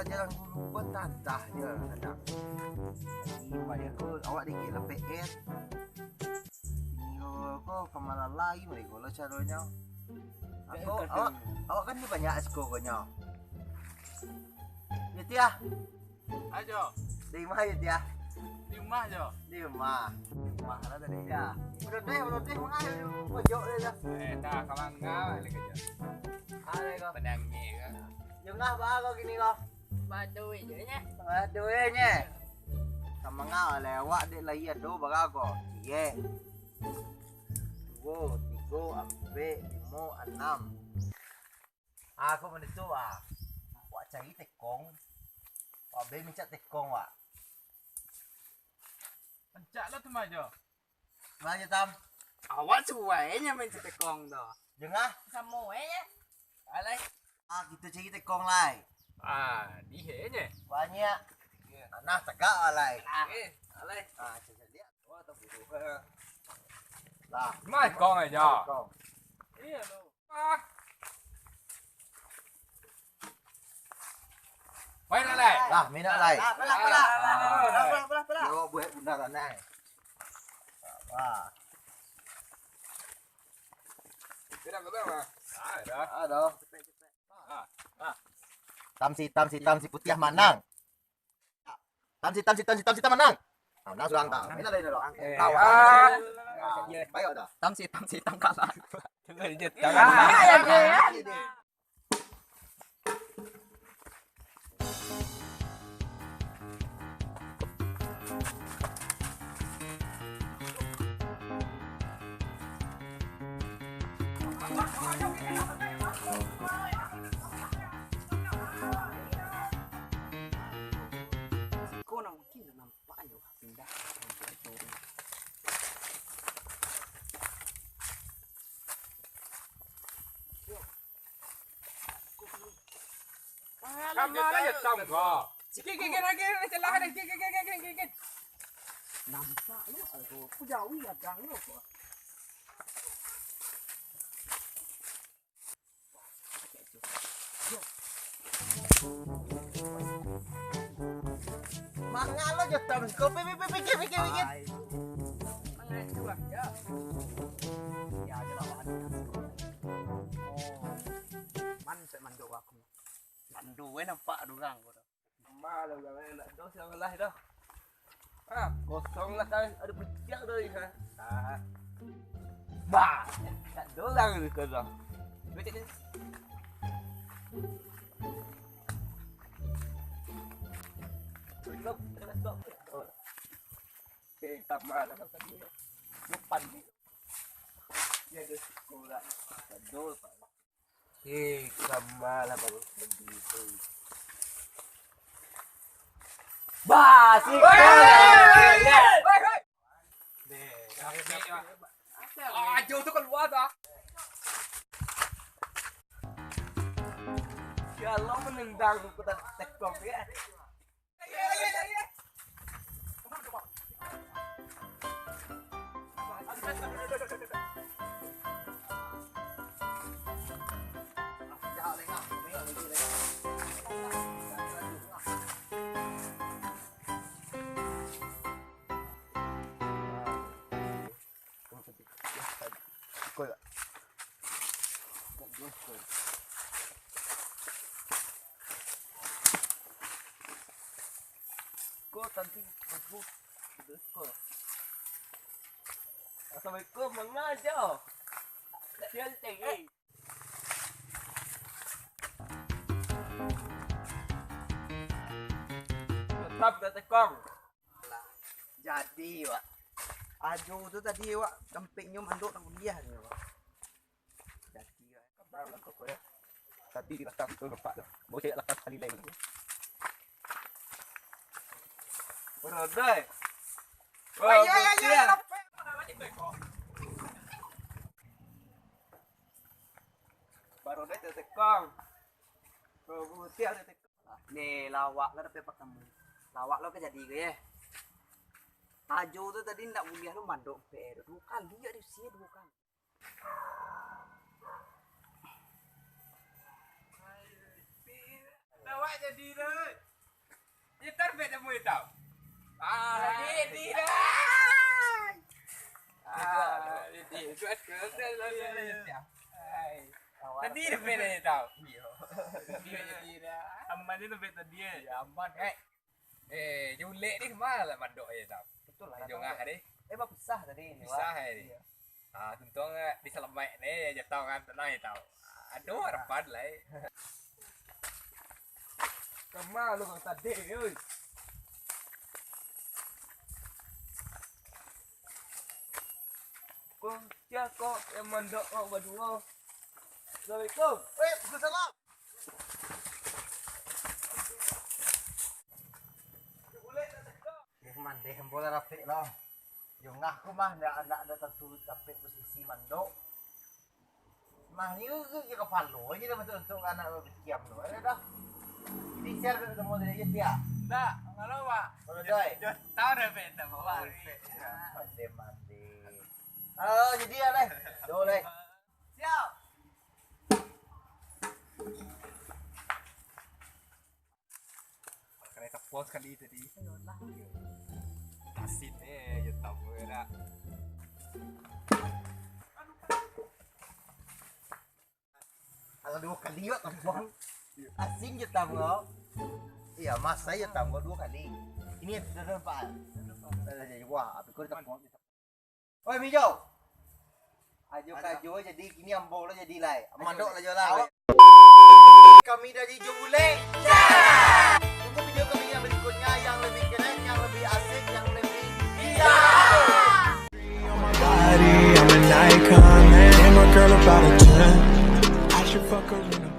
pelajaran guru pun tantah je kadang. Ini pada aku awak dikit lah PS. Ini aku kemalalai mereka lah caranya. Awak kan ni banyak skornya. Ya Tia. Ayo, Di mana ya Tia? di rumah aja. Di rumah. Rumah lah tadi ya. Udah deh mengalir pojok dia dah. Tak kalang ngah lagi aja. Ada kau. Penangi kan. Jengah bah kau gini kau. Badui je nya. Aduh nya. Sama ngau lewat dia lahir tu bagago. Ye. 2, 3, 4, 5, 6. Aku menentu ah. Wak cari tekong. Wak be minta tekong wak. Pencak lah tu aja. Mana tam? Awak suainya main tekong dah. Jengah. Sama nya. Alai. Kita cari tekong lai. Di henya. Banyak. Nah tegak alai. Alai. Caca dia. Wah tak butuh. Lah. Mai kong aja. Tekong. Iya lo. Wait alai. Lah, minat lai. Pelah. Yo buat bunda tanai. Wah. Tidak betul. Dah. Aduh. Tamsi putih manang. Tamsi manang. Nang surang tak. Minat lai lo. Baik dah. Tamsi tangkalan. Jangan je. Kau nak mungkin nampak ayo pindah. Kamar aja tam kau. Sikit lagi celah dah. Sikit. Nampak lu aku jauh ya gang lu kok. Mangga lo je tam. Kau pikir. Mangai dua ya. Ya ada lawan. Mandu aku. Mandu nampak durang kau. Malu jangan nak dos yang lah dah. Kosong lah kan ada pecah dah ha. Bah, tak dorang ni kau dah. Betul ni. Stop. Tak malah tadi. Depan ni. Dia ada sekolah. Dol pak. Kamalah baru begitu. Basi. Ajo tu keluar dah. Kalau menendang kita tekong ya. Kau tanti aku kau. Assalamualaikum mengajar. Sial tinggi. Tetap dah tekong. Jadi wak. Ajo tu tadi wak kemping nyum anduk nang dia ni wak. Jadi wak. Kabar lah kau ya. Tadi kita tak tu lepas dah. Bocah lepas kali lain. Beradai. Ya. Baru dah tekong. Baru dia tekong. Ni lawak lah tapi apa kamu? Lawak lo ke jadi ke ya? Ajo tu tadi ndak boleh lu mandok pe. Dua kali ya di sini dua kali. awak jadi dah. Dia terbit dah mui tau. Di dah. Di kuat ke? Tadi dah beda tau. Dia jadi dah. Aman dia terbit tadi ya. Aman julek ni kemana lah mandok je tau. Betul lah. Jongah ni. Bang pisah tadi ni. Pisah ni. Tuntung di selamat ni jatuh kan tenang tau. Aduh harapan lah. Kemana lu kau tadi oi. Kau siapa kau yang mandok kau berdua? Assalamualaikum. Waalaikumsalam. Mandi bola rapik lah. Yung aku mah ndak ada tentu tapi posisi mandok. Mah ni ke kepala aja dah untuk anak berdiam tu. Ada dah. Ini share ke semua dari je dia. Tak, kalau pak. Kalau doi. Tahu dah benda bawa. Mandi. Jadi lah. Doi. Siap. Kena tepos kali tadi. Asin ya tahu dah. Kalau 2 kali juga tambang. Asin je tambang. Iya, mas saya tambang 2 kali. Ini dah dapat. Dah jadi wah, tapi kau tambang. Oi Mijo. Ajo jadi kini ambo lah jadi lai. Mandok lah jolah. Kami dari Jobule. Tunggu video kami yang berikutnya yang lebih keren, yang lebih asik, yang lebih I'm an icon, man. And my girl about a 10. I should fuck her in a